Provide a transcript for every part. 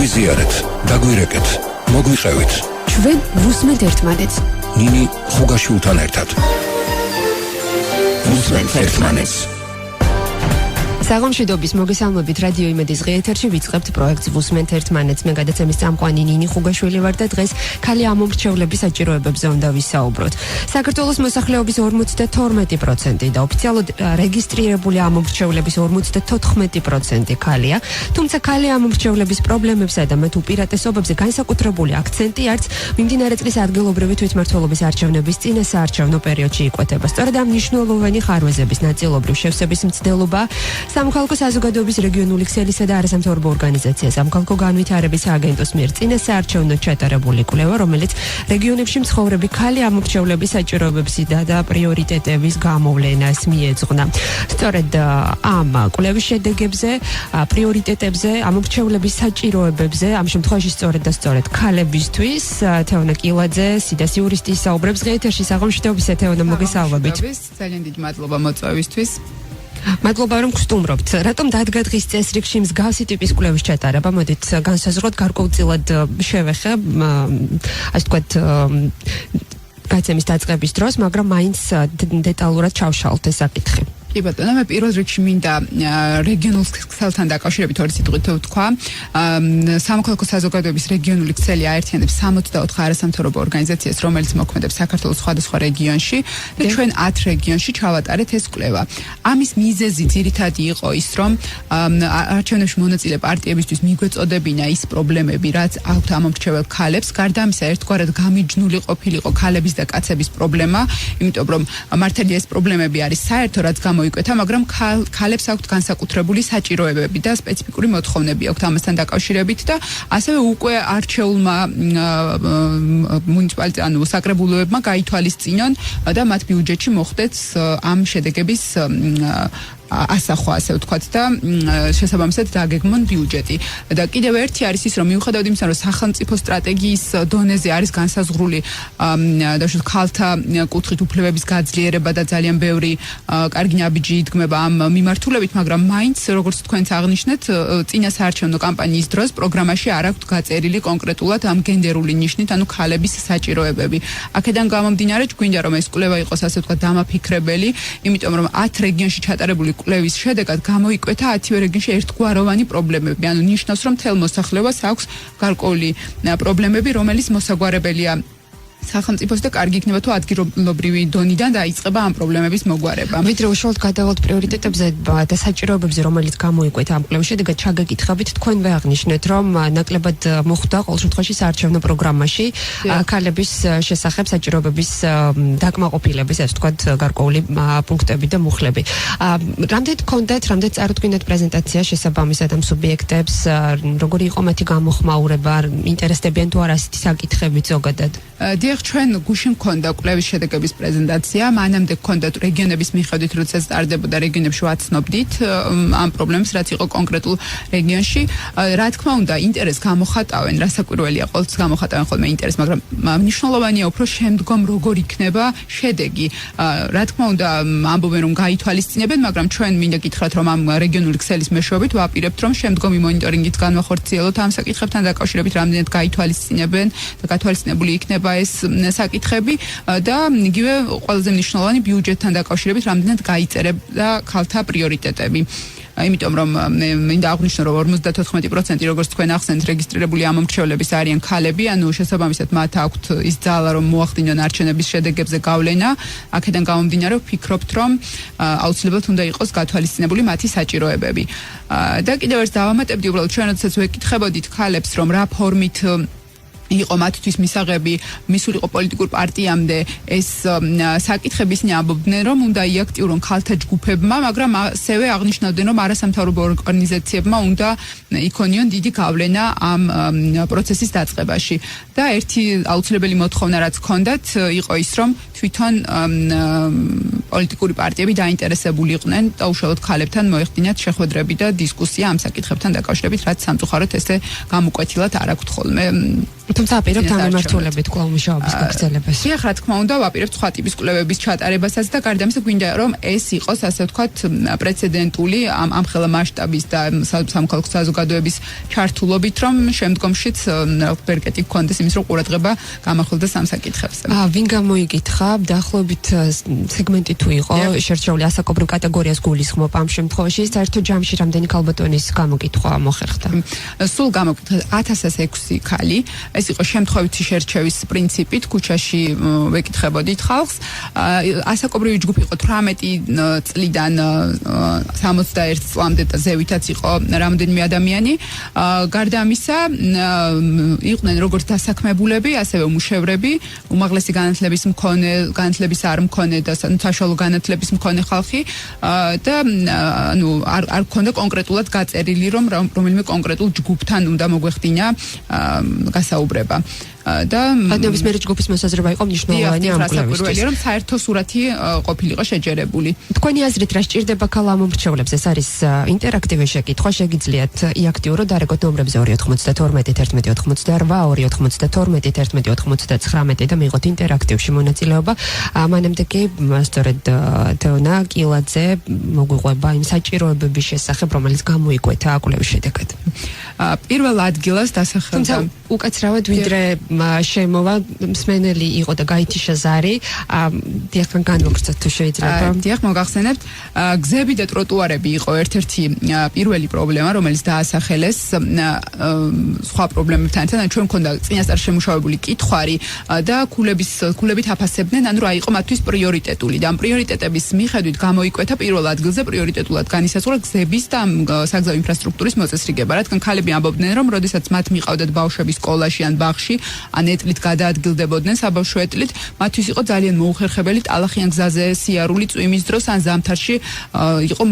გვიზიარეთ, დაგვირეკეთ, მოგვიყევით. ჩვენ ვუსმენთ ერთმანეთს. ნინი ხუგაშვილთან ერთად. ვუსმენთ ერთმანეთს. საღამოშიდობის მოგესალმებით რადიო იმედის ღიეთერში ვიწყებთ პროექტს ვუსმენთ ერთმანეთს. მე გადაცემის წამყვანი ნინი ხუგაშვილი ვარ და დღეს ქალი ამომრჩევლების საჭიროებებზე უნდა ვისაუბროთ. საქართველოს მოსახლეობის 52% და ოფიციალურად რეგისტრირებული ამომრჩევლების 54% ქალია. თუმცა ქალი ამომრჩევლების პრობლემებსა და მათ უპირატესობებზე განსაკუთრებული აქცენტი არც მიმდინარე წლის ადგილობრივი თვითმმართველობის არჩევნების წინასაარჩევნო პერიოდში იკვეთება. სწორედ ამ მნიშვნელოვანი ხარვეზების ნაწილობრივ შევსების მცდელობა სამხალხო საზოგადოების რეგიონული ქსელისა და არასამთავრობო ორგანიზაცია სამხალხო განვითარების აგენტოს მიერ წინასაარჩევნო ჩატარებული კვლევა, რომელიც რეგიონებში მცხოვრები ქალი ამომრჩევლების საჭიროებებსა და პრიორიტეტების გამოვლენას მიეძღვნა. სწორედ ამ კვლევის შედეგებზე, პრიორიტეტებზე, ამომრჩევლების საჭიროებებზე, ამ შემთხვევაში სწორედ ქალებისთვის, თეონა კილაძე, სიდას იურისტი საუბრებს ღიეთერში. საღამოშიდობისა თეონა, მოგესალმებით. ძალიან დიდი მადლობა მოწვევისთვის. მადლობა რომ გსტუმრობთ. რატომ დადგა დღის წესრიგში მსგავსი ტიპის კვლევის ჩატარება? მოდით განსაზღვროთ გარკვეულწილად შევეხე, ასე ვთქვათ, გადაცემის დაწყების დროს, მაგრამ მაინც დეტალურად ჩავშალოთ ეს საკითხი. კი ბატონო, მე პირველ რიგში მინდა რეგიონულ ქსელთან დაკავშირებით ორი სიტყვით ვთქვა. სამოქალაქო საზოგადოების რეგიონული ქსელი აერთიანებს 64 არასამთავრობო ორგანიზაციას, რომელიც მოქმედებს საქართველოს სხვადასხვა რეგიონში და ჩვენ 10 რეგიონში ჩავატარეთ ეს კვლევა. ამის მიზეზი ძირითადი იყო ის, რომ არჩევნებში მონაწილე პარტიებისთვის მიგვეწოდებინა ის პრობლემები, რაც აქვთ ამომრჩევლ ქალებს. გარდა ამისა, ერთგვარად გამიჯნული ყოფილიყო ქალების და კაცების პრობლემა, იმიტომ რომ მართალია ეს პრობლემები არის საერთო, რაც მოიკვეთა, მაგრამ ქალებს აქვთ განსაკუთრებული საჭიროებები და სპეციფიკური მოთხოვნები აქვთ ამასთან დაკავშირებით და ასევე უკვე არჩეულმა მუნიციპალიტეტ საკრებულოებმა გაითვალისწინონ და მათ ბიუჯეტში მოხდეთ ამ შედეგების ასახვა, ასე ვთქვათ და შესაბამისად დაგეგმონ ბიუჯეტი. და კიდევ ერთი არის ის, რომ მიუხედავად იმისა, რომ სახელმწიფო სტრატეგიის დონეზე არის განსაზღვრული დაუშვათ ქალთა კუთხით უფლებების გაძლიერება და ძალიან ბევრი კარგი ნაბიჯი იდგმება ამ მიმართულებით, მაგრამ მაინც, როგორც თქვენც აღნიშნეთ, წინასაარჩევნო კამპანიის დროს პროგრამაში არ აქვთ გაწერილი კონკრეტულად ამ გენდერული ნიშნით, ანუ ქალების საჭიროებები. აქედან გამომდინარე, გვინდა რომ ეს კვლევა იყოს, ასე ვთქვათ, დამაფიქრებელი, იმიტომ რომ 10 რეგიონში ჩატარებული კვლევის შედეგად გამოიკვეთა 10 რეგიონში ერთგვაროვანი პრობლემები. ანუ ნიშნავს, რომ მთელ მოსახლეობას აქვს გარკვეული პრობლემები, რომელიც მოსაგვარებელია სახელმწიფოს და კარგი იქნება თუ ადგილობრივი დონიდან დაიწყება ამ პრობლემების მოგვარება. ვიდრე უშუალოდ გადავალთ პრიორიტეტებზე და საჭიროებებზე, რომელიც გამოიკვეთა ამ კვლევის შედეგად, ჩაგეკითხებით, თქვენ აღნიშნეთ, რომ ნაკლებად მოხვდა ყოველ შემთხვევაში საარჩევნო პროგრამაში ქალების შესახებ საჭიროებების დაკმაყოფილების, ასე ვთქვათ, გარკვეული პუნქტები და მუხლები. რამდენად გქონდათ, რამდენად წარუდგინეთ პრეზენტაცია შესაბამისად ამ სუბიექტებს, როგორი იყო მათი გამოხმაურება, ინტერესდებიან თუ არა ასეთი საკითხები ზოგადად? ჩვენ გუშინ მქონდა კვლევის შედეგების პრეზენტაცია, მანამდე მქონდა რეგიონების მიხედვით, როცა სტარდებოდა რეგიონებში ვაცნობდით ამ პრობლემებს, რაც იყო კონკრეტულ რეგიონში. რა თქმა უნდა, ინტერესს გამოხატავენ, რასაკვირველია, ყოველთვის გამოხატავენ ხოლმე ინტერესს, მაგრამ მნიშვნელოვანია უფრო შემდგომ როგორ იქნება შედეგი. რა თქმა უნდა, ამბობენ რომ გაითვალისწინებენ, მაგრამ ჩვენ მინდა გითხრათ, რომ ამ რეგიონული ქსელის მეშვეობით ვაპირებთ, რომ შემდგომი მონიტორინგით განვახორციელოთ ამ საკითხებთან დაკავშირებით, რამდენად გაითვალისწინებენ და გათვალისწინებული იქნება ეს საკითხები და იგივე ყველაზე მნიშვნელოვანი ბიუჯეტთან დაკავშირებით რამდენად გაიწერება ქალთა პრიორიტეტები. იმიტომ რომ მინდა აღვნიშნო, რომ 54% როგორც თქვენ ახსენეთ, რეგისტრირებული ამომრჩევლების არიან ქალები, ანუ შესაბამისად მათ აქვთ ის ძალა, რომ მოახდინონ არჩევნების შედეგებზე გავლენა. აქედან გამომდინარე, ვფიქრობთ, რომ აუცილებლად უნდა იყოს გათვალისწინებული მათი საჭიროებები. და კიდევ ერთ დავამატებდი, უბრალოდ ჩვენ როდესაც ვეკითხებოდით ქალებს, რომ რა ფორმით იყო მათთვის მისაღები მისულიყო პოლიტიკურ პარტიამდე ეს საკითხები ისინი ამბობდნენ, რომ უნდა იაქტიურონ ქალთა ჯგუფებმა, მაგრამ ასევე აღნიშნავდნენ, რომ არასამთავრობო ორგანიზაციებმა უნდა იქონიონ დიდი გავლენა ამ პროცესის დაწყებაში. და ერთი აუცილებელი მოთხოვნა, რაც ჰქონდათ, იყო ის, რომ თვითონ პოლიტიკური პარტიები დაინტერესებული იყვნენ და უშუალოდ ქალებთან მოეხდინათ შეხვედრები და დისკუსია ამ საკითხებთან დაკავშირებით, რაც სამწუხაროდ ესე გამოკვეთილად არ აქვთ ხოლმე. თუმცა აპირებთ ამომრჩევლებით კვლავ მუშაობის გაგრძელებას. დიახ, რა თქმა უნდა, ვაპირებთ სხვა ტიპის კვლევების ჩატარებასაც და გარდა ამისა გვინდა რომ ეს იყოს ასე ვთქვათ პრეცედენტული ამ ხელა მასშტაბის და სამხალხო საზოგადოების ჩართულობით, რომ შემდგომშიც ბერკეტი გქონდეს იმის რომ ყურადღება გამახვილდეს ამ საკითხებზე. ვინ გამოიკითხა დაახლოებით სეგმენტი თუ იყო შერჩეული ასაკობრივ კატეგორიას გულისხმობ ამ შემთხვევაში საერთო ჯამში რამდენი ქალბატონის გამოკითხვა მოხერხდა? სულ გამოკითხა 1006 ქალი. ეს იყო შემთხვევითი შერჩევის პრინციპით, ქუჩაში ვეკითხებოდით ხალხს. ასაკობრივი ჯგუფი იყო 18 წლიდან 61 წლამდე და ზევითაც იყო რამდენიმე ადამიანი. გარდა ამისა, იყვნენ როგორც დასაქმებულები, ასევე უმუშევრები, უმაღლესი განათლების არ მქონე და საშუალო განათლების მქონე ხალხი და არ ქონდა კონკრეტულად გაწერილი, რომ რომელიმე კონკრეტულ ჯგუფთან უნდა მოგვეხდინა გასაუბრება. და ნებისმიერი ჯგუფის მოსაზრება იყო მნიშვნელოვანი ამ კვლევისთვის, რომ საერთო სურათი ყოფილიყო შეჯერებული. თქვენი აზრით რა სჭირდება ქალ ამომრჩევლებს? ეს არის ინტერაქტივი შეკითხვა, შეგიძლიათ იაქტიუროთ დარეკოთ ნომრებზე 292 11 88 292 11 89 და მიიღოთ ინტერაქტივში მონაწილეობა. მანამდე კი სწორედ თეონა კილაძე მოგვიყვება იმ საჭიროებების შესახებ, რომელიც გამოიკვეთა კვლევის შედეგად. პირველ ადგილას დასახელდა უკაცრავად ვიდრე შემოვა მსმენელი იყო და გაითიშა ზარი. დიახ, განვაგრძოთ თუ შეიძლება. დიახ, მოგახსენებთ, გზები და ტროტუარები იყო ერთ-ერთი პირველი პრობლემა, რომელიც დაასახელეს სხვა პრობლემებთან. ჩვენ მქონდა წინასწარ შემუშავებული კითხვარი და ქულებით აფასებდნენ, ანუ რა იყო მათთვის პრიორიტეტული და ამ პრიორიტეტების მიხედვით გამოიკვეთა პირველ ადგილზე პრიორიტეტულად განისაზღვრა გზების და საგზაო ინფრასტრუქტურის მოწესრიგება. რადგან ქალები ამბობდნენ, რომ როდესაც მათ მიყავდათ ბავშვები სკოლაში ან ბაღში, ან ეტლით გადაადგილდებოდნენ საბავშვო ეტლით, მათთვის იყო ძალიან მოუხერხებელი ტალახიან გზაზე სიარული წვიმის დროს ან ზამთარში იყო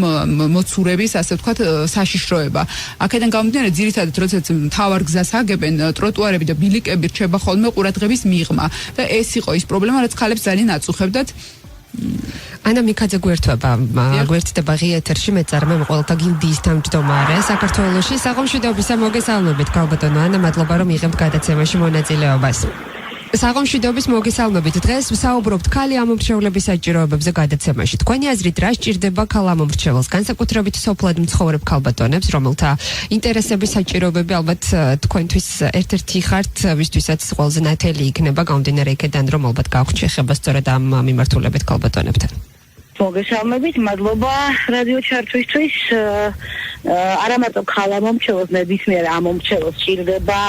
მოცურების, ასე ვთქვათ, საშიშროება. აქედან გამომდინარე, ძირითადად როდესაც მთავარ გზას აგებენ, ტროტუარები და ბილიკები რჩება ხოლმე ყურადღების მიღმა და ეს იყო ის პრობლემა, რაც ქალებს ძალიან აწუხებდათ. ანა მიქაძე გვერდდება ღია ეთერში მეწარმე მეყველეთა გილდიის თავჯდომარე საქართველოში. საღამოშვიდობისა მოგესალმებით ქალბატონო ანა, მადლობა რომ იღებთ გადაცემაში მონაწილეობას. საღამოშვიდობის მოგესალმებით. დღეს ვსაუბრობთ ქალი ამომრჩევლების საჭიროებებზე გადაცემაში. თქვენი აზრით რა სჭირდება ქალ ამომრჩევლს, განსაკუთრებით სოფლად მცხოვრებ ქალბატონებს, რომელთა ინტერესების საჭიროებები ალბათ თქვენთვის ერთ-ერთი ხართ, ვისთვისაც ყველაზე ნათელი იქნება გამომდინარე იქედან, რომ ალბათ გაქვთ შეხება სწორედ ამ მიმართულებით ქალბატონებთან. მოგესალმებით, მადლობა რადიო ჩართვისთვის. არა მარტო ქალ ამომრჩევლს, ნებისმიერ ამომრჩევლს სჭირდება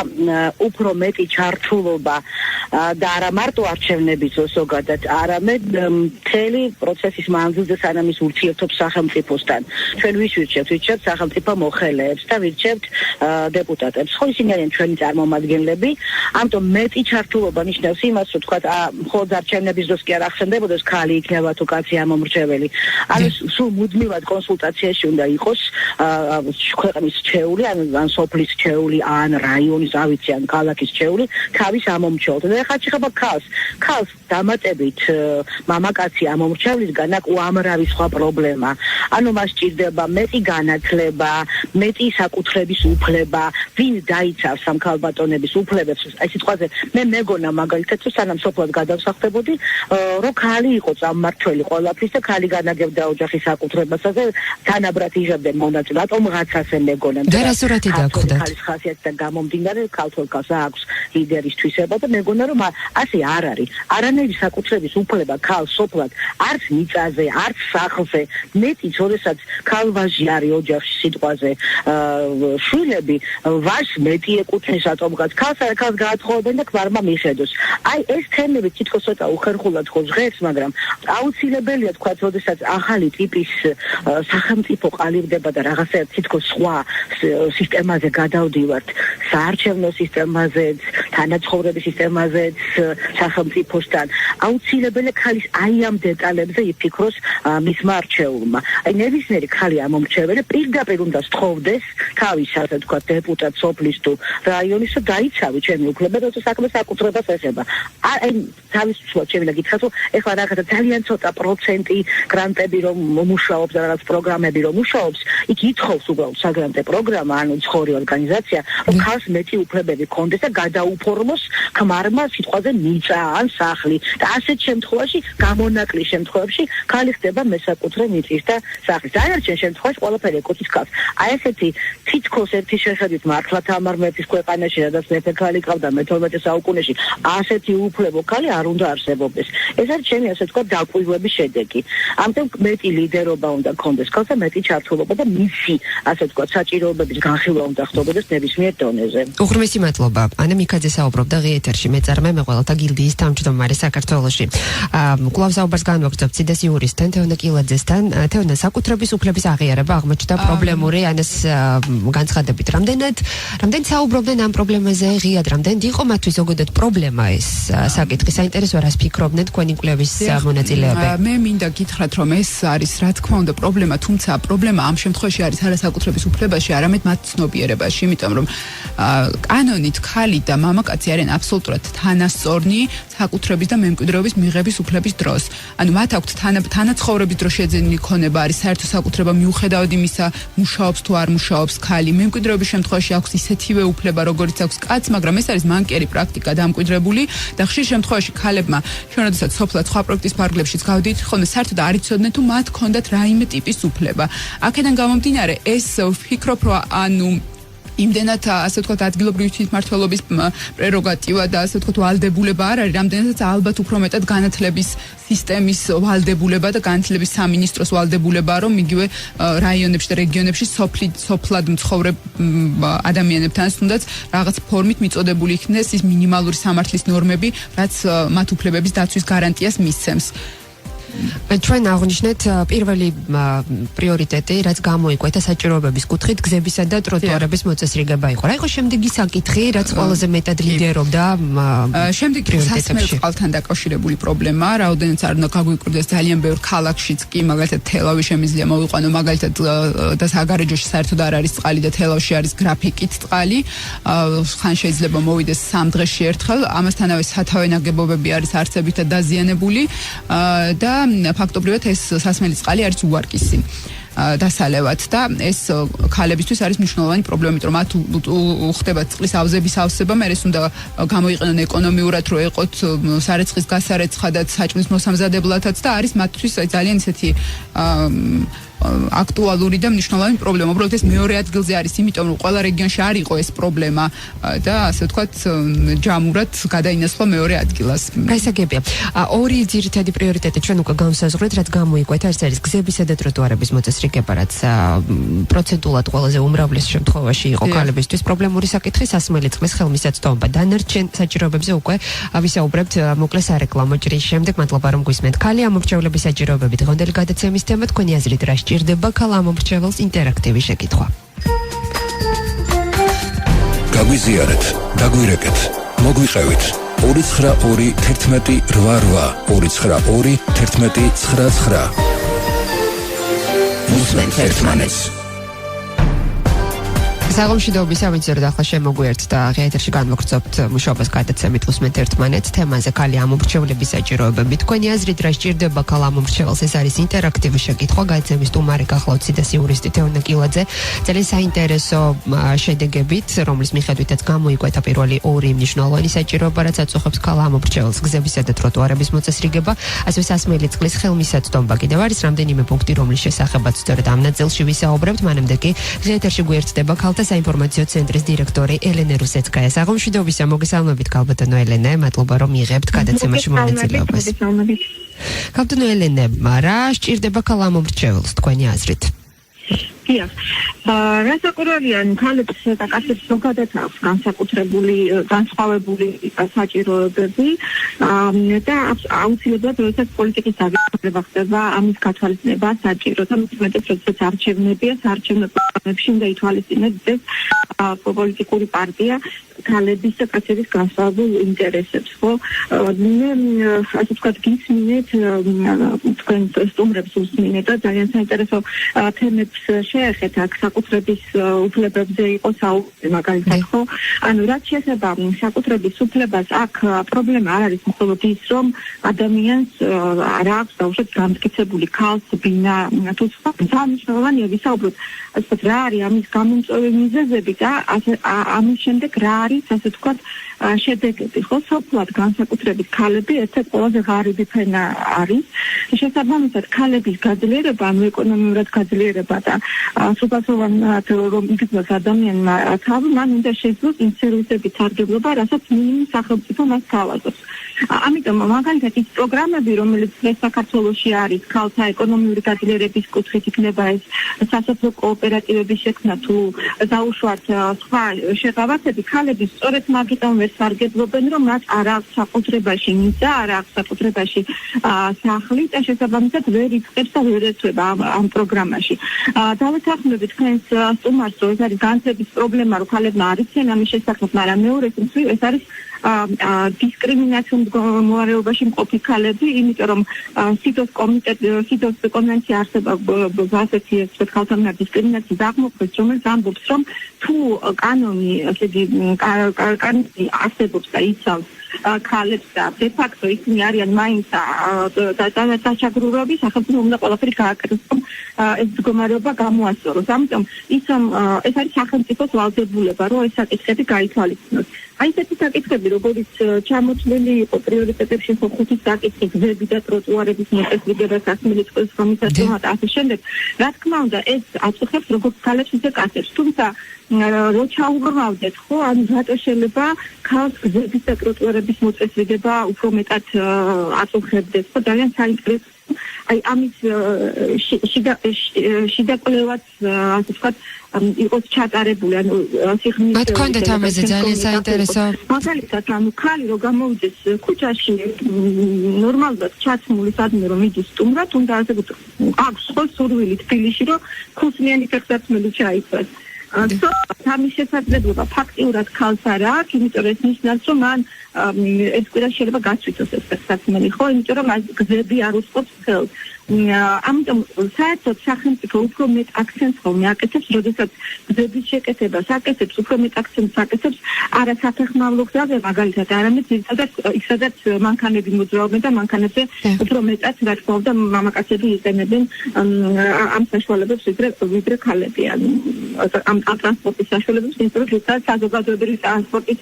უფრო მეტი ჩართულობა და არა მარტო არჩევნების ზოგადად, არამედ მთელი პროცესის მანძილზე სანამ ის ურთიერთობს სახელმწიფოსთან. ჩვენ ვის ვირჩევთ სახელმწიფო მოხელეებს და ვირჩევთ დეპუტატებს. ხო, ისინი არიან ჩვენი წარმომადგენლები. ამიტომ მეტი ჩართულობა ნიშნავს იმას, რომ თქვა მხოლოდ არჩევნების დროს კი არ ახსენდებოდეს ქალი იქნება თუ კაცი ამომრჩეველი. ანუ სულ მუდმივად კონსულტაციაში უნდა იყოს ქვეყნის ჩეული, ან სოფლის ჩეული, ან რაიონის, ავიცი, ან ქალაქის ჩეული თავის ამომრჩევლად. და ხა შეხება ქალს დამატებით მამაკაცი ამომრჩევლისგან აქ უამრავი სხვა პრობლემა. ანუ მას სჭირდება მეტი განათლება, მეტი საკუთრების უფლება, ვინ დაიცავს ამ ქალბატონების უფლებებს. აი სიტყვაზე მე მეგონა მაგალითად თუ სანამ სოფლად გადავსახდებოდი, რომ ქალი იყო წამმართველი ყველაფრის და ქალი განაგებდა ოჯახის საკუთრებასაც და თანაბრად იღებდნენ მონაწილე. რატომღაც ასე მეგონა. და რა სურათი დაგვხდათ? ქალის ხასიათიდან გამომდინარე, ქალთოლკას აქვს ლიდერის თვისება და მეგონა რომ ასე არ არის. არანაირი საკუთრების უფლება ქალ სოფლად არც მიწაზე, არც სახლზე, მეტიც როდესაც ქალ-ვაჟი არის ოჯახში სიტყვაზე, შვილები ვაჟს მეტი ეკუთვნის რატომღაც ქალს გაათხოვებენ და ქმარმა მიხედოს. აი ეს თემები თითქოს ცოტა უხერხულად ხო ჟღერს, მაგრამ აუცილებელია თქვა, როდესაც ახალი ტიპის სახელმწიფო ყალიბდება და რაღაცა თითქოს სხვა სისტემაზე გადავდივართ, საარჩევნო სისტემაზეც, თანაცხოვრების სისტემაზეც, სახელმწიფოსთან, აუცილებელია ქალის აი ამ დეტალებზე იფიქროს მისმა არჩეულმა. აი ნებისმიერი ქალი ამომრჩეველი პირდაპირ უნდა სთხოვდეს თავის, ასე თქვა, დეპუტატ სოფლის თუ რაიონის და დაიცავი ჩემი უფლება, როცა საქმე საკუთრებას ეხება. აი თავის სულ შეიძლება გითხრათ, რომ ეხლა რაღაცა ძალიან ცოტა პროცენტი გრანტები რომ მუშაობს და რაღაც პროგრამები რომ მუშაობს, იქ ითხოვს უბრალოდ საგრანტე პროგრამა, ანუ ცხორი ორგანიზაცია, რომ ქალს მეტი უფლებები ქონდეს და გადაუფლოს საუფორმოს ქმარმა სიტყვაზე მიწა ან სახლი და ასეთ შემთხვევაში გამონაკლისს შემთხვევებში ქალი ხდება მესაკუთრე მიწის და სახლის. დანარჩენ შემთხვევაში ყველაფერი ეკუთვნის ქალს. აი ესეთი თითქოს ერთი შეხედვით მართლაც ამარ მეფის ქვეყანაში, სადაც მეფე ქალი ყავდა მე-12 საუკუნეში, ასეთი უფლებო ქალი არ უნდა არსებობდეს. ეს არის ჩემი ასე თქვა დაკვირვების შედეგი. ამიტომ მეტი ლიდერობა უნდა გქონდეს ქალს და მეტი ჩართულობა და მისი ასე თქვა საჭიროებების განხილვა უნდა ხდებოდეს ნებისმიერ დონეზე. უღრმესი მადლობა. ანა მიქაძე საუბრობდა ღიეთერში მეწარმე მეყველეთა გილდიის თავჯდომარე საქართველოში. კვლავ საუბარს განვაგრძობთ სიდას იურისტთან თეონა კილაძესთან. თეონა, საკუთრების უფლების აღიარება აღმოჩნდა პრობლემური, ანას განცხადებით რამდენად საუბრობდნენ ამ პრობლემაზე ღიად, რამდენად იყო მათთვის ზოგადად პრობლემა ეს საკითხი. საინტერესოა რას ფიქრობდნენ თქვენი კვლევის მონაწილეები. მე მინდა გითხრათ, რომ ეს არის რა თქმა უნდა პრობლემა, თუმცა პრობლემა ამ შემთხვევაში არის არა საკუთრების უფლებაში, არამედ მათ ცნობიერებაში, იმიტომ რომ კანონით ქალი და მამაკაცი არიან აბსოლუტურად თანასწორნი საკუთრების და მემკვიდრეობის მიღების უფლების დროს. ანუ მათ აქვთ თანაცხოვრების დროს შეძენილი ქონება არის საერთო საკუთრება მიუხედავად იმისა, მუშაობს თუ არ მუშაობს ქალი. მემკვიდრეობის შემთხვევაში აქვს ისეთივე უფლება, როგორიც აქვს კაცს, მაგრამ ეს არის მანკიერი პრაქტიკა დამკვიდრებული და ხშირ შემთხვევაში ქალებმა, ჩვენ როდესაც სოფლად სხვა პროექტის ფარგლებშიც გავდით, ხოლმე საერთოდ არ იცოდნენ თუ მათ ჰქონდათ რაიმე ტიპის უფლება. აქედან გამომდინარე, ეს ვფიქრობ, რომ ანუ იმდენად ასე ვთქვათ ადგილობრივი თვითმმართველობის პრეროგატივა და ასე ვთქვათ ვალდებულება არ არის, რამდენადაც ალბათ უფრო მეტად განათლების სისტემის ვალდებულება და განათლების სამინისტროს ვალდებულება, რომ იგივე რაიონებში და რეგიონებში სოფლად მცხოვრებ ადამიანებთან თუნდაც რაღაც ფორმით მიწოდებული იქნეს ის მინიმალური სამართლის ნორმები, რაც მათ უფლებების დაცვის გარანტიას მისცემს. ჩვენ აღნიშნეთ პირველი პრიორიტეტი, რაც გამოიკვეთა საჭიროებების კუთხით, გზებისა და ტროტუარების მოწესრიგება იყო. რა იყო შემდეგი საკითხი, რაც ყველაზე მეტად ლიდერობდა შემდეგი სასმელ წყალთან დაკავშირებული პრობლემა, რაოდენიც არ უნდა გაგვიკვირდეს ძალიან ბევრ ქალაქშიც კი, მაგალითად თელავი შემიძლია მოვიყვანო, მაგალითად და საგარეჯოში საერთოდ არ არის წყალი და თელავში არის გრაფიკით წყალი, ხან შეიძლება მოვიდეს 3 დღეში ერთხელ, ამასთანავე სათავე ნაგებობები არის არცებითად დაზიანებული და ფაქტობრივად ეს სასმელი წყალი არის უვარკისი დასალევად და ეს ქალებისთვის არის მნიშვნელოვანი პრობლემა, იმიტომ რომ მათ უხდება წყლის ავზების ავსება, მე ეს უნდა გამოიყენონ ეკონომიურად, რომ ეყოთ სარეცხის გასარეცხადაც, საჭმლის მოსამზადებლათაც და არის მათთვის ძალიან ისეთი აქტუალური და მნიშვნელოვანი პრობლემა. უბრალოდ ეს მეორე ადგილზე არის, იმიტომ რომ ყველა რეგიონში არ იყო ეს პრობლემა და ასე ვთქვათ ჯამურად გადაინაცვლა მეორე ადგილას. გაისაგებია. ორი ძირითადი პრიორიტეტი ჩვენ უკვე განსაზღვრეთ, რაც გამოიკვეთა, ეს არის გზებისა და ტროტუარების მოწესრიგება, რაც პროცენტულად ყველაზე უმრავლეს შემთხვევაში იყო ქალებისთვის პრობლემური საკითხი, სასმელი წყლის ხელმისაწვდომობა. დანარჩენ საჭიროებებზე უკვე ვისაუბრებთ მოკლე სარეკლამო ჭრის შემდეგ. მადლობა რომ გვისმენთ. ქალი ამომრჩევლების საჭიროებები დღევანდელი გადაცემის თემა, თქვენი აზრით რა სჭირდება ქალ ამომრჩეველს ინტერაქტივი შეკითხვა. გაგვიზიარეთ, დაგვირეკეთ, მოგვიყევით 292 11 88 292 11 99. ვუსმენთ ერთმანეთს. საღამოშიდობის სამეცნიერო ახლა შემოგვიერთთ და ღიეთერში განვაგრძობთ მუშაობას გადაცემით ვუსმენთ ერთმანეთს თემაზე ქალი ამომრჩევლების საჭიროებები. თქვენი აზრით რა სჭირდება ქალ ამომრჩეველს? ეს არის ინტერაქტივი შეკითხვა. გადაცემის სტუმარი გახლავთ სიდას იურისტი თეონა კილაძე. ძალიან საინტერესო შედეგებით, რომლის მიხედვითაც გამოიკვეთა პირველი ორი მნიშვნელოვანი საჭიროება, რაც აწუხებს ქალ ამომრჩეველს: გზებისა და ტროტუარების მოწესრიგება, ასევე სასმელი წყლის ხელმისაწვდომობა. კიდევ არის რამდენიმე პუნქტი, რომლის შესახებაც სწორედ ამ ნაწილში ვისაუბრებთ. მანამდე კი ღიეთერში გვერდდება ქალთა საინფორმაციო ცენტრის დირექტორი ელენე რუსეცკაია. საღამოშიდობისა, მოგესალმებით ქალბატონო ელენე, მადლობა რომ იღებთ გადაცემაში მონაწილეობას. ქალბატონო ელენე, რა სჭირდება ქალ ამომრჩეველს თქვენი აზრით? რასაკვირველია, ქალებს და კაცებს ზოგადად აქვს განსაკუთრებული, განსხვავებული საჭიროებები და აუცილებლად როდესაც პოლიტიკის დაგეგმება ხდება ამის გათვალისწინება საჭირო და მეტად როდესაც არჩევნებია, საარჩევნო პროგრამებში უნდა ითვალისწინოს ეს პოლიტიკური პარტია ქალების და კაცების განსხვავებულ ინტერესებს, ხო? მე ასე ვთქვათ, გისმინეთ თქვენ სტუმრებს უსმინეთ და ძალიან საინტერესო თემებს შეეხეთ აქ საკუთრების უფლებებზე იყო საუბარი, მაგალითად, ხო? ანუ რაც შეეხება საკუთრების უფლებას, აქ პრობლემა არ არის მხოლოდ ის, რომ ადამიანს არ აქვს დაუშვათ გამტკიცებული ქალს, ბინა თუ სხვა. მნიშვნელოვანია ვისაუბროთ, ასე ვთქვათ, რა არის ამის გამომწვევი მიზეზები და ამის შემდეგ რა არის, ასე ვთქვათ, შედეგები, ხო, სოფლად განსაკუთრებით ქალები ერთ-ერთი ყველაზე ღარიბი ფენა არის. შესაბამისად, ქალების გაძლიერება, ანუ ეკონომიურად გაძლიერება და სრულფასოვანად რომ იგრძნოს ადამიანმა თავი, მან უნდა შეძლოს იმ სერვისების სარგებლობა, რასაც მინიმუმ სახელმწიფო მას თავაზობს. ამიტომ მაგალითად ის პროგრამები, რომელიც საქართველოში არის, ქალთა ეკონომიური გაძლიერების კუთხით იქნება ეს სასოფლო კოოპერატივების შექმნა თუ დაუშვათ სხვა შეღავათები, ქალები სწორედ მაგიტომ ვერ სარგებლობენ, რომ მათ არ აქვს საკუთრებაში მიწა, არ აქვს საკუთრებაში სახლი და შესაბამისად ვერ იწყებს და ვერ ეწევა ამ პროგრამაში. დავეთანხმები თქვენს სტუმარს, რომ ეს არის განათლების პრობლემა, რომ ქალებმა არ იციან ამის შესახებ, მაგრამ მეორეს მხრივ ეს არის დისკრიმინაციულ მდგომარეობაში მყოფი ქალები, იმიტომ რომ სიდოს კონვენცია არსებობს ასეთი ქალთა მიერ დისკრიმინაციის აღმოფხვის, რომელიც ამბობს, რომ თუ კანონი არსებობს და იცავს ქალებს და de facto ისინი არიან მაინც დაჩაგრუები, სახელმწიფო უნდა ყველაფერი გააკეთოს, რომ ეს მდგომარეობა გამოასწოროს. ამიტომ ეს არის სახელმწიფოს ვალდებულება, რომ ეს საკითხები გაითვალისწინოს. აი ესეთი საკითხები, როგორც ჩამოთვლილი იყო პრიორიტეტებში ხუთი საკითხი, გზები და ტროტუარების მოწესრიგება, სასმელი წყლის ხომისაცემა და ასე შემდეგ. რა თქმა უნდა, ეს აწუხებს როგორც ქალებს, ისე კაცებს. თუმცა რო ჩაუღრმავდეთ, ხო, ანუ რატო შეიძლება ქალს გზების და ტროტუარების მოწესრიგება უფრო მეტად აწუხებდეს, ხო, ძალიან საინტერესო. აი ამის შიდა კვლევაც, ასე ვთქვათ, იყოს ჩატარებული, ანუ სიღრმის მათ კონდეთ ამაზე ძალიან საინტერესო. მაგალითად, ანუ ქალი რო გამოვიდეს ქუჩაში, ნორმალურად ჩაცმული სადმე რომ მიდის სტუმრად, უნდა ასე ვთქვათ, აქვს ხო სურვილი თბილისში, რომ ხუსნიანი ფეხსაცმელი ჩაიცვას. ამის შესაძლებლობა ფაქტიურად ქალს არ აქვს, იმიტომ რომ ეს ნიშნავს, რომ მან ეს კვირა შეიძლება გაცვითოს ეს ფეხსაცმელი, ხო, იმიტომ რომ გზები არ უსწრებს ხელს. ამიტომ საერთოდ სახელმწიფო უფრო მეტ აქცენტს ხოლმე აკეთებს, როდესაც გზების შეკეთებას აკეთებს, უფრო მეტ აქცენტს აკეთებს არა საფეხმავლო გზაზე, მაგალითად, არამედ ძირითადად იქ სადაც მანქანები მოძრაობენ და მანქანებზე უფრო მეტად რა თქმა უნდა მამაკაცები იყენებენ ამ საშუალებებს ვიდრე ქალები, ამ ტრანსპორტის საშუალებებს, იმიტომ რომ საზოგადოებრივი ტრანსპორტით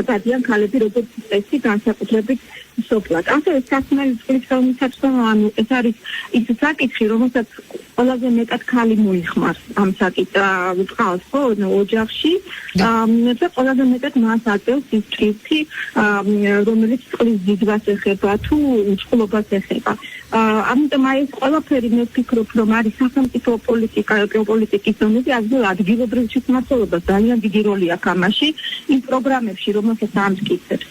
დადიან ქალები როგორც წესი განსაკუთრებით სოფლად. ასევე სასმელი წყლის ხელმისაწვდომი, ანუ ეს არის ის საკითხი, რომელსაც ყველაზე მეტად ქალი მოიხმარს ამ საკითხს, ხო, ოჯახში, და ყველაზე მეტად მას აწევს ის კითხვი, რომელიც წყლის ძიძვას ეხება თუ უწყლობას ეხება. ამიტომ აი ეს ყველაფერი მე ვფიქრობ, რომ არის სახელმწიფო პოლიტიკის დონეზე ადგილობრივ თვითმმართველობას ძალიან დიდი როლი აქვს ამაში, იმ პროგრამებში, რომელსაც ამტკიცებს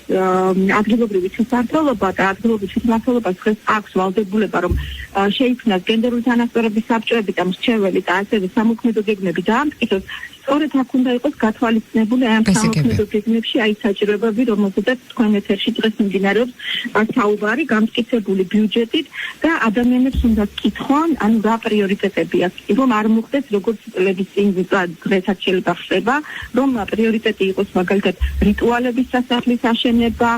ადგილობრივი თვითმმართველობა და ადგილობრივი თვითმმართველობას დღეს აქვს ვალდებულება, რომ შეიქმნას გენდერული თანასწორობის საბჭოები და მრჩეველი და ასევე სამოქმედო გეგმები დაამტკიცოს. სწორედ აქ უნდა იყოს გათვალისწინებული ამ სამოქმედო გეგმებში აი საჭიროებები, რომელზედაც თქვენ ეთერში დღეს მიმდინარეობს საუბარი, გამტკიცებული ბიუჯეტით და ადამიანებს უნდა კითხონ, ანუ რა პრიორიტეტები აქვს, რომ არ მოხდეს როგორც წლების წინ დღესაც შეიძლება ხდება, რომ პრიორიტეტი იყოს მაგალითად რიტუალების სასახლის აშენება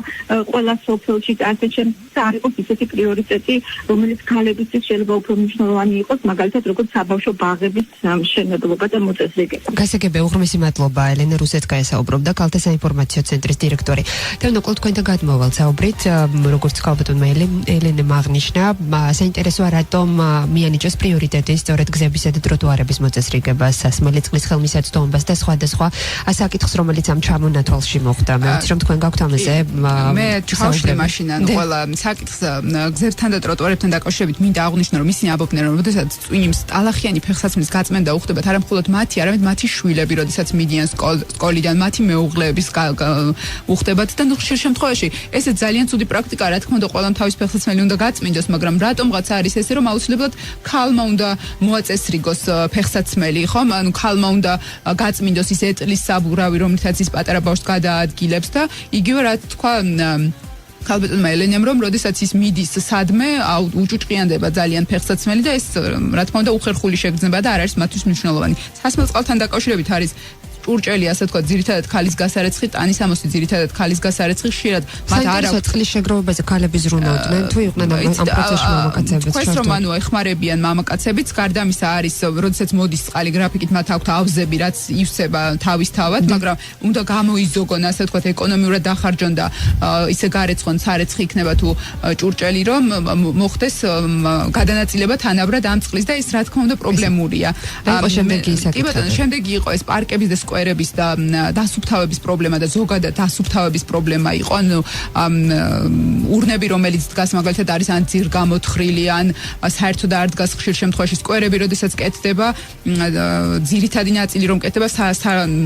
ყველა სოფელში და ასე შემდეგ, არ იყოს ისეთი პრიორიტეტი, რომელიც ქალებისთვის შეიძლება უფრო მნიშვნელოვანი იყოს, მაგალითად როგორც საბავშვო ბაღების მშენებლობა და მოწესრიგება. გასაგებია, უღრმესი მადლობა. ელენე რუსეცკაია საუბრობდა, ქალთა საინფორმაციო ცენტრის დირექტორი. თეონა, ყოველ თქვენთან გადმოვალ საუბრით, როგორც ქალბატონმა ელენემ აღნიშნა, საინტერესოა რატომ მიანიჭოს პრიორიტეტი სწორედ გზებისა და ტროტუარების მოწესრიგებას, სასმელი წყლის ხელმისაწვდომობას და სხვადასხვა საკითხს, რომელიც ამ ჩამონათვალში მოხდა. მე ვიცი, რომ თქვენ გაქვთ ამაზე მე ჩავშლი მაშინ ან ყველა საკითხს გზებთან და ტროტუარებთან დაკავშირებით მინდა აღვნიშნო, რომ ისინი ამბობდნენ, რომ როდესაც წვიმის ტალახიანი ფეხსაცმლის გაწმენდა უხდებათ არა მხოლოდ მათი, არამედ მათი შვილები, როდესაც მიდიან სკოლიდან, მათი მეუღლეების უხდებათ და ხშირ შემთხვევაში ესე ძალიან ცუდი პრაქტიკაა, რა თქმა უნდა, ყველამ თავის ფეხსაცმელი უნდა გაწმინდოს, მაგრამ რატომღაც არის ესე, რომ აუცილებლად ქალმა უნდა მოაწესრიგოს ფეხსაცმელი, ხომ? ანუ ქალმა უნდა გაწმინდოს ის ეტლის საბურავი, რომლითაც ის პატარა ბავშვს გადაადგილებს და იგივე რა თქვა ქალბატონმა ელენემ, რომ როდესაც ის მიდის სადმე, უჭუჭყიანდება ძალიან ფეხსაცმელი და ეს რა თქმა უნდა უხერხული შეგრძნება და არ არის მათთვის მნიშვნელოვანი. სასმელ წყალთან დაკავშირებით არის ჭურჭელი, ასე თქვა, ძირითადად ქალის გასარეცხი, ტანისამოსი ძირითადად ქალის გასარეცხი, ხშირად მათ არ აქვს წყლის შეგროვებაზე ქალები ზრუნავდნენ თუ იყვნენ ამ პროცესში მამაკაცებიც. თქვენს რომ ეხმარებიან მამაკაცებიც, გარდა ამისა არის, როდესაც მოდის წყალი გრაფიკით, მათ აქვთ ავზები, რაც ივსება თავისთავად, მაგრამ უნდა გამოიზოგონ, ასე თქვა, ეკონომიურად დახარჯონ და ისე გარეცხონ, სარეცხი იქნება თუ ჭურჭელი, რომ მოხდეს გადანაწილება თანაბრად ამ წყლის და ეს რა თქმა უნდა პრობლემურია. კი ბატონო, შემდეგი იყო ეს პარკების და სკვერების და დასუფთავების პრობლემა და ზოგადად დასუფთავების პრობლემა იყო. ანუ ურნები, რომელიც დგას მაგალითად არის ან ძირ გამოთხრილი, ან საერთოდ არ დგას ხშირ შემთხვევაში სკვერები, როდესაც კეთდება, ძირითადი ნაწილი რომ კეთდება,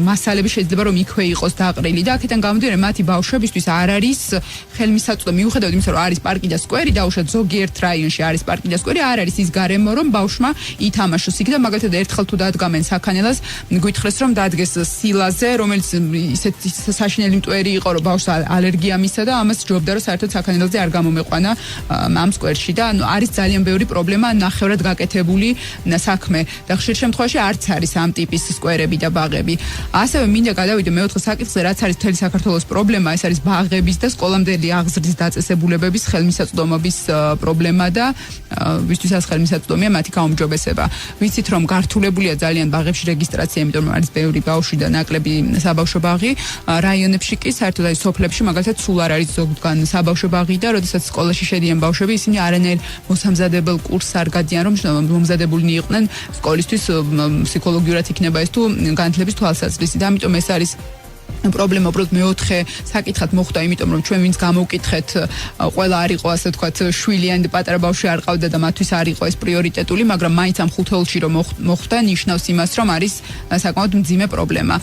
მასალები შეიძლება რომ იქვე იყოს დაყრილი და აქედან გამომდინარე მათი ბავშვებისთვის არ არის ხელმისაწვდომი, მიუხედავად იმისა, რომ არის პარკი და სკვერი, დაუშვათ ზოგიერთ რაიონში არის პარკი და სკვერი, არ არის ის გარემო, რომ ბავშვმა ითამაშოს იქ და მაგალითად ერთხელ თუ დადგამენ საქანელას, გითხრეს რომ დადგეს სილაზე, რომელიც ისეთ საშინელი მტვერი იყო, რომ ბავშვს ალერგია მისცა და ამას ჯობდა რომ საერთოდ საქანელაზე არ გამომეყვანა ამ სკვერში და ანუ არის ძალიან ბევრი პრობლემა ნახევრად გაკეთებული საქმე და ხშირ შემთხვევაში არც არის ამ ტიპის სკვერები და ბაღები. ასევე მინდა გადავიდე მეოთხე საკითხზე, რაც არის მთელი საქართველოს პრობლემა, ეს არის ბაღების და სკოლამდელი აღზრდის დაწესებულებების ხელმისაწვდომობის პრობლემა და ვისთვისაც ხელმისაწვდომია მათი გაუმჯობესება. ვიცით რომ გართულებულია ძალიან ბაღებში რეგისტრაცია, იმიტომ რომ არის ბევრი ბავშვი და ნაკლები საბავშვო ბაღი, რაიონებში კი საერთოდ არის სოფლებში მაგალითად სულ არ არის ზოგგან საბავშვო ბაღი და როდესაც სკოლაში შედიან ბავშვები, ისინი არანაირ მოსამზადებელ კურსს არ გადიან, რომ მომზადებულნი იყვნენ სკოლისთვის, ფსიქოლოგიურად იქნება ეს თუ განათლების თვალსაზრისით. ამიტომ ეს არის პრობლემა უბრალოდ მეოთხე საკითხად მოხდა, იმიტომ რომ ჩვენ ვინც გამოვკითხეთ, ყველა არ იყო ასე თქვათ შვილიანი და პატარა ბავშვი არ ყავდა და მათთვის არ იყო ეს პრიორიტეტული, მაგრამ მაინც ამ ხუთეულში რომ მოხდა, ნიშნავს იმას, რომ არის საკმაოდ მძიმე პრობლემა.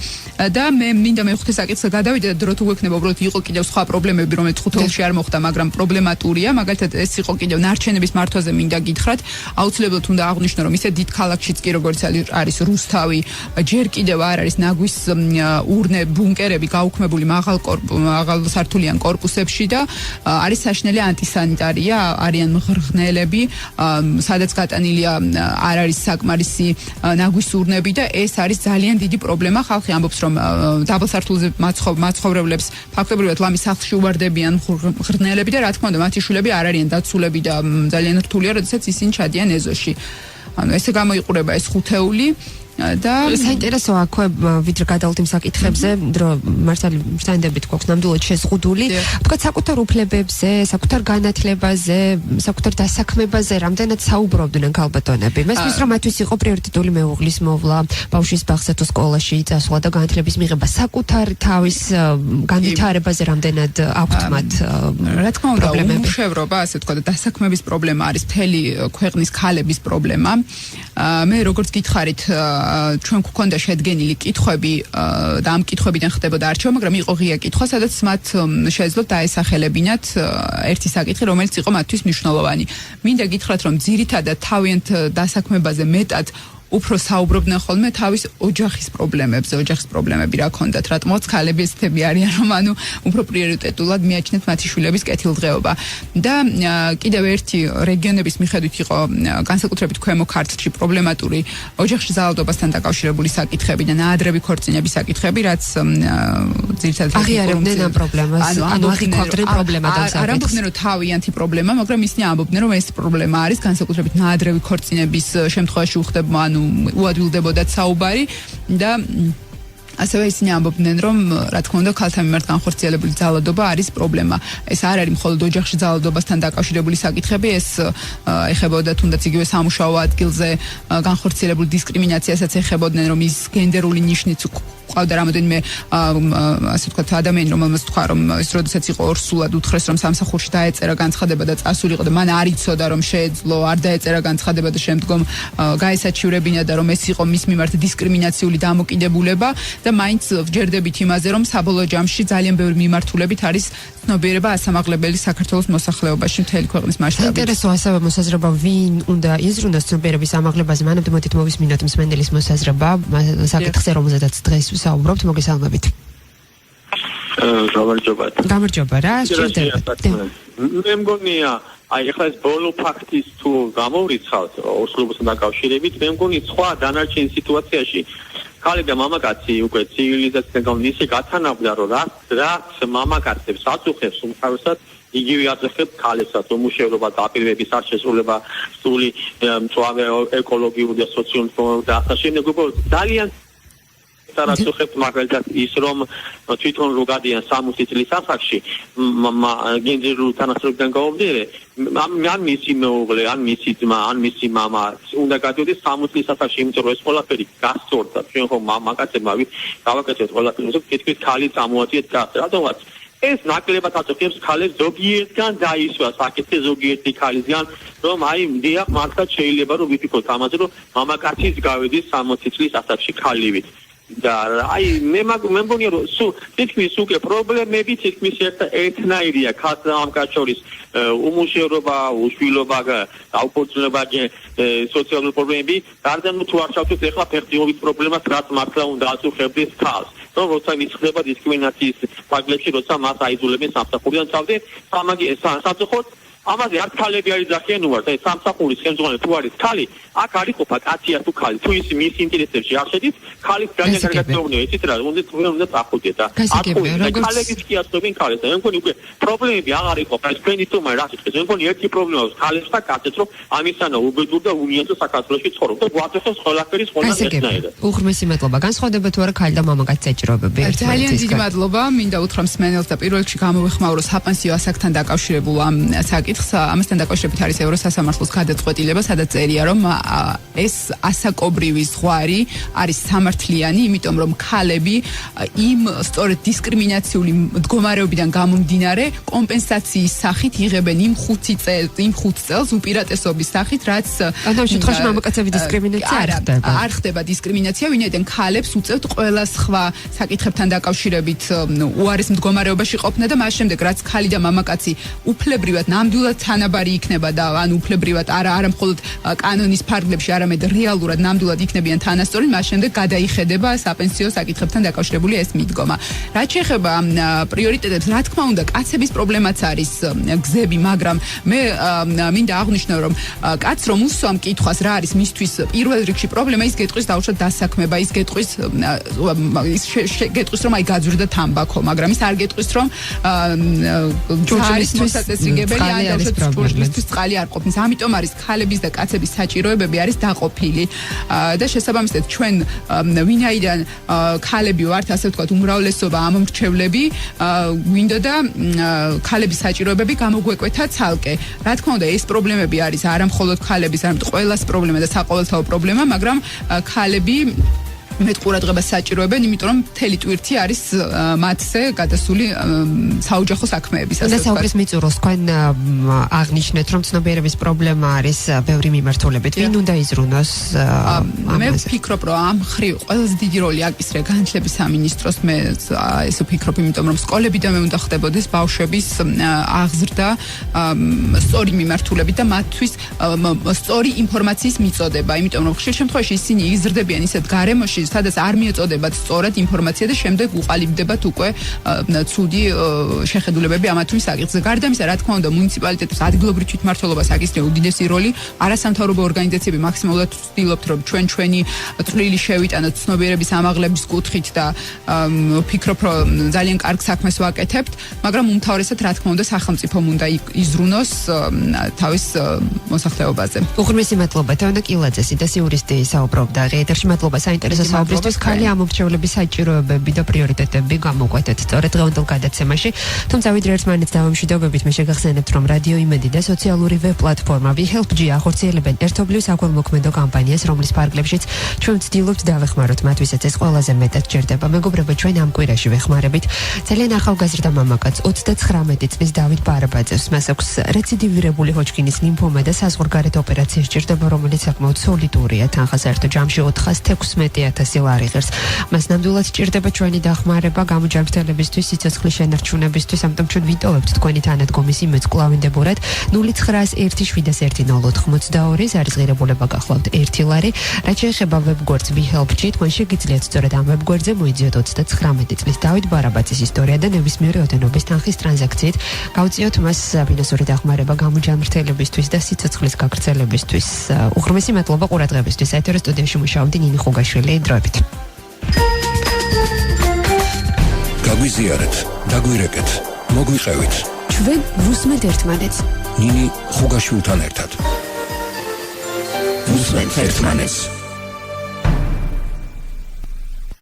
და მე მინდა მეხუთე საკითხზე გადავიდე და დრო თუ გვექნება უბრალოდ იყო კიდევ სხვა პრობლემები, რომელიც ხუთეულში არ მოხდა, მაგრამ პრობლემატურია, მაგალითად ეს იყო კიდევ ნარჩენების მართვაზე მინდა გითხრათ, აუცილებლად უნდა აღვნიშნო, რომ ისე დიდ ქალაქშიც კი როგორც არის რუსთავი, ჯერ კიდევ არ არის ნაგვის ურნე ბუნკერები გაუქმებული მაღალ სართულიან კორპუსებში და არის საშინელი ანტისანიტარია, არიან მღრღნელები, სადაც გატანილია არ არის საკმარისი ნაგვის ურნები და ეს არის ძალიან დიდი პრობლემა. ხალხი ამბობს, რომ დაბალ სართულზე მაცხოვრებლებს ფაქტობრივად ლამის სახლში უვარდებიან მღრღნელები და რა თქმა უნდა მათი შვილები არ არიან დაცულები და ძალიან რთულია, როდესაც ისინი ჩადიან ეზოში. ანუ ესე გამოიყურება ეს ხუთეული და საინტერესოა აქვე ვიდრე გადავთ იმ საკითხებზე, რომ მართალი სტანდარტებით გვაქვს ნამდვილად შეზღუდული, თქვა საკუთარ უფლებებზე, საკუთარ განათლებაზე, საკუთარ დასაქმებაზე, რამდენად საუბრობდნენ ქალბატონები. მესმის რომ მათთვის იყო პრიორიტეტული მეუღლის მოვლა, ბავშვის ბაღზე თუ სკოლაში წასვლა და განათლების მიღება, საკუთარ თავის განვითარებაზე რამდენად აქვთ მათ რა თქმა უნდა უმუშევრობა, ასე თქვა და დასაქმების პრობლემა არის მთელი ქვეყნის ქალების პრობლემა. მე როგორც გითხარით, ჩვენ გვქონდა შედგენილი კითხვები და ამ კითხვებიდან ხდებოდა არჩევა, მაგრამ იყო ღია კითხვა, სადაც მათ შეეძლოთ დაესახელებინათ ერთი საკითხი, რომელიც იყო მათთვის მნიშვნელოვანი. მინდა გითხრათ, რომ ძირითადად თავიანთ დასაქმებაზე მეტად უფრო საუბრობდნენ ხოლმე თავის ოჯახის პრობლემებზე, ოჯახის პრობლემები რა ქონდათ, რატომაც ქალები ესეთები არიან, რომ ანუ უფრო პრიორიტეტულად მიაჩნდათ მათი შვილების კეთილდღეობა. და კიდევ ერთი რეგიონების მიხედვით იყო განსაკუთრებით ქვემო ქართლში პრობლემატური ოჯახში ზალადობასთან დაკავშირებული საკითხები და ნაადრევი ქორწინების საკითხები, რაც ძირითადად აღიარებდნენ ამ პრობლემას, ანუ აღიქვამდნენ პრობლემა და არ ამბობდნენ, რომ თავიანთი პრობლემა, მაგრამ ისინი ამბობდნენ, რომ ეს პრობლემა არის განსაკუთრებით ნაადრევი ქორწინების შემთხვევაში უხდება, ანუ უადვილდებოდათ საუბარი და ასევე ისინი ამბობდნენ, რომ რა თქმა უნდა ქალთა მიმართ განხორციელებული ძალადობა არის პრობლემა. ეს არ არის მხოლოდ ოჯახში ძალადობასთან დაკავშირებული საკითხები, ეს ეხებოდა თუნდაც იგივე სამუშაო ადგილზე განხორციელებული დისკრიმინაციასაც ეხებოდნენ, რომ ის გენდერული ნიშნით ყავდა რამოდენიმე ასე ვთქვათ ადამიანი, რომელმაც თქვა, რომ ეს როდესაც იყო ორსულად უთხრეს, რომ სამსახურში დაეწერა განცხადება და წასულიყო და მან არ იცოდა, რომ შეეძლო, არ დაეწერა განცხადება და შემდგომ გაესაჩივრებინა და რომ ეს იყო მის მიმართ დისკრიმინაციული დამოკიდებულება და მაინც ვჯერდებით იმაზე, რომ საბოლოო ჯამში ძალიან ბევრი მიმართულებით არის ცნობიერება ასამაღლებელი საქართველოს მოსახლეობაში მთელი ქვეყნის მასშტაბით. საინტერესოა ასევე მოსაზრება, ვინ უნდა იზრუნოს ცნობიერების ამაღლებაზე. მანამდე მოდით მოვისმინოთ მსმენელის მოსაზრება საკითხზე, რომელზედაც დღეს საუბრობთ, მოგესალმებით. გამარჯობა რა, სჭირდება. მე მგონია, აი ახლა ეს ბოლო ფაქტის თუ გამოვრიცხავთ ორსულობასთან დაკავშირებით, მე მგონი სხვა დანარჩენ სიტუაციაში ქალი და მამაკაცი უკვე ცივილიზაციიდან გამომდინარე გათანაბრდა, რომ რაც მამაკაცებს აწუხებს უმთავრესად იგივე აწუხებს ქალებსაც, უმუშევრობა, დაპირებების არ შესრულება, სრული მწვავე ეკოლოგიური და სოციალური და ასე შემდეგ, ძალიან აწუხებს მაგალითად ის რომ თვითონ რო გადიან 60 წლის ასაკში გენდერულ თანასწორობიდან გამომდინარე ან მისი მეუღლე, ან მისი ძმა, ან მისი მამა უნდა გადიოდეს 60 წლის ასაკში, იმიტომ რომ ეს ყველაფერი გასწორდა. ჩვენ ხომ მამაკაცებმა გავაკეთეთ ყველაფერი, თითქმის ქალი წამოაწიეთ გასწ. რატომაც ეს ნაკლებად აწუხებს ქალებს ზოგიერთგან დაისვა საკითხი ზოგიერთი ქალისგან, რომ აი დიახ მართლაც შეიძლება რომ ვიფიქროთ ამაზე, რომ მამაკაციც გავედეს 60 წლის ასაკში ქალივით. და აი მე მგონია რომ თითქმის უკვე პრობლემები თითქმის ერთნაირია ქალთა ამკაცორის უმუშევრობა, უშვილობა, დაუპორწინება, სოციალური პრობლემები, გარდან თუ არ ჩავთვლით ახლა ფერდიობის პრობლემას, რაც მართლა უნდა აწუხებდეს ქალს. რომ როცა მისხდება დისკრიმინაციის ფაქტებში, როცა მას აიძულებენ სამსახურიდან წავდე, სამსახურით ამაზე არ ქალები არის ძახიან უარს, აი სამსახურის ხელმძღვანელი თუ არის ქალი, აქ არ იყოფა კაცია თუ ქალი, თუ ის მის ინტერესებში არ შედის, ქალის ძალიან კარგად მეუბნია, იცით რა, უნდა წახუდეთ და ქალებიც კი აწვევენ ქალებს. მე მგონი უკვე პრობლემები აღარ იყოფა, ეს თქვენი თუმა რა სიტყვის. მე მგონი ერთი პრობლემა აქვს ქალებს და კაცებს, რომ ამისანა უბედურ და უნიაზო საქართველოში ცხოვრობ და გვაწევს ყველაფერი ყველას ერთნაირად. უღრმესი მადლობა. განსხვავდება თუ არა ქალი და მამაკაცის საჭიროებები? ძალიან დიდი მადლობა. მინდა უთხრა მსმენელს და პირველ რიგში გამოვეხმაურო საპენსიო ასაკთან დაკავშირებულ ამ საკითხს. ამასთან დაკავშირებით არის ევროსასამართლოს გადაწყვეტილება, სადაც წერია, რომ ეს ასაკობრივი ზღვარი არის სამართლიანი, იმიტომ რომ ქალები იმ სწორედ დისკრიმინაციული მდგომარეობიდან გამომდინარე კომპენსაციის სახით იღებენ იმ 5 წელს უპირატესობის სახით, რაც ამ შემთხვევაში მამაკაცების დისკრიმინაცია არ ხდება დისკრიმინაცია, ვინაიდან ქალებს უწევთ ყველა სხვა საკითხებთან დაკავშირებით უარეს მდგომარეობაში ყოფნა და მას შემდეგ რაც ქალი და მამაკაცი უფლებრივად ნამდვილად თანაბარი იქნება და ან უფლებრივად არა მხოლოდ კანონის ფარგლებში, არამედ რეალურად ნამდვილად იქნებიან თანასწორი, მას შემდეგ გადაიხედება საპენსიო საკითხებთან დაკავშირებული ეს მიდგომა. რაც შეეხება პრიორიტეტებს, რა თქმა უნდა, კაცების პრობლემაც არის გზები, მაგრამ მე მინდა აღვნიშნო, რომ კაც რომ უსვამ კითხვას, რა არის მისთვის პირველ რიგში პრობლემა, ის გეტყვის დაუშვათ დასაქმება, ის გეტყვის რომ აი გაძვირდა თამბაქო, მაგრამ ის არ გეტყვის რომ ჯუჯისთვის წესრიგებელი ან ჯუჯისთვის წყალი არ ყოფნის. ამიტომ არის ქალების და კაცების საჭიროებები არის დაყოფილი და შესაბამისად ჩვენ ვინაიდან ქალები ვართ, ასე ვთქვათ, უმრავლესობა ამომრჩევლები, გვინდოდა ქალების საჭიროებები გამოგვეკვეთა ცალკე. რა თქმა უნდა, ეს პრობლემები არის არა მხოლოდ ქალების, არამედ ყველას პრობლემა და საყოველთაო პრობლემა, მაგრამ ქალები მეტ ყურადღებას საჭიროებენ, იმიტომ რომ მთელი ტვირთი არის მათზე გადასული საოჯახო საქმეების. და საუბრის მიწურულს თქვენ აღნიშნეთ, რომ ცნობიერების პრობლემა არის ბევრი მიმართულებით. ვინ უნდა იზრუნოს? მე ვფიქრობ, რომ ამ ხრივ ყველაზე დიდი როლი აკისრია განათლების სამინისტროს. მე ეს ვფიქრობ, იმიტომ რომ სკოლებიდანვე უნდა ხდებოდეს ბავშვების აღზრდა სწორი მიმართულებით და მათთვის სწორი ინფორმაციის მიწოდება, იმიტომ რომ ხშირ შემთხვევაში ისინი იზრდებიან ისეთ გარემოში, სადაც არ მიეწოდებათ სწორად ინფორმაცია და შემდეგ უყალიბდებათ უკვე ცუდი შეხედულებები ამა თუ იმ საკითხზე. გარდა ამისა, რა თქმა უნდა, მუნიციპალიტეტებს ადგილობრივ თვითმმართველობას აკისრია უდიდესი როლი. არასამთავრობო ორგანიზაციები მაქსიმალურად ვცდილობთ, რომ ჩვენი წვლილი შევიტანოთ ცნობიერების ამაღლების კუთხით და ვფიქრობ, რომ ძალიან კარგ საქმეს ვაკეთებთ, მაგრამ უმთავრესად, რა თქმა უნდა, სახელმწიფომ უნდა იზრუნოს თავის მოსახლეობაზე. უღრმესი მადლობა. თეონა კილაძე, სიდას იურისტი საუბრობდა. ღეთერში მადლობა საინტერესო საუბრისთვის. ქალი ამომრჩევლების საჭიროებები და პრიორიტეტები გამოგვეთეთ სწორედ დღევანდელ გადაცემაში. თუმცა ვიდრე ერთმანეთს დავამშვიდობებით, მე შეგახსენებთ, რომ რადიო იმედი და სოციალური ვებ პლატფორმა WeHelp-G ახორციელებენ ერთობლივ საქველმოქმედო კამპანიას, რომლის ფარგლებშიც ჩვენ ვცდილობთ დავეხმაროთ მათ, ვისაც ეს ყველაზე მეტად სჭირდება. მეგობრებო, ჩვენ ამ კვირაში ვეხმარებით ძალიან ახალგაზრდა მამაკაცს 39 წლის დავით ბარაბაძეს. მას აქვს რეციდივირებული ჰოჯკინის ლიმფომა და საზღვარგარეთ ოპერაცია სჭირდება, რომელიც საკმაოდ სოლიდურია. თანხა საერთო ჯამში 416,000 ლარი ღირს. მას ნამდვილად სჭირდება ჩვენი დახმარება გამოჯანმრთელებისთვის, სიცოცხლის შენარჩუნებისთვის, ამიტომ ჩვენ ვიტოვებთ თქვენი თანადგომის იმედს კვლავინდებურად 0991710482 არის ღირებულება გახლავთ 1 ლარი. რაც შეეხება ვებგვერდს WeHelp-G, თქვენ შეგიძლიათ სწორედ ამ ვებგვერდზე მოიძიოთ 39 წლის დავით ბარაბაძის ისტორია და ნებისმიერი ოდენობის თანხის ტრანზაქციით გავწიოთ მას ფინანსური დახმარება გამოჯანმრთელებისთვის და სიცოცხლის გაგრძელებისთვის. უღრმესი მადლობა ყურადღებისთვის. ეთეროს სტუდიაში მუშაობდი ნინი. გაგვიზიარეთ, დაგვირეკეთ, მოგვიყევით. ჩვენ ვუსმენთ ერთმანეთს. ნინი ხუგაშვილთან ერთად. ვუსმენთ ერთმანეთს.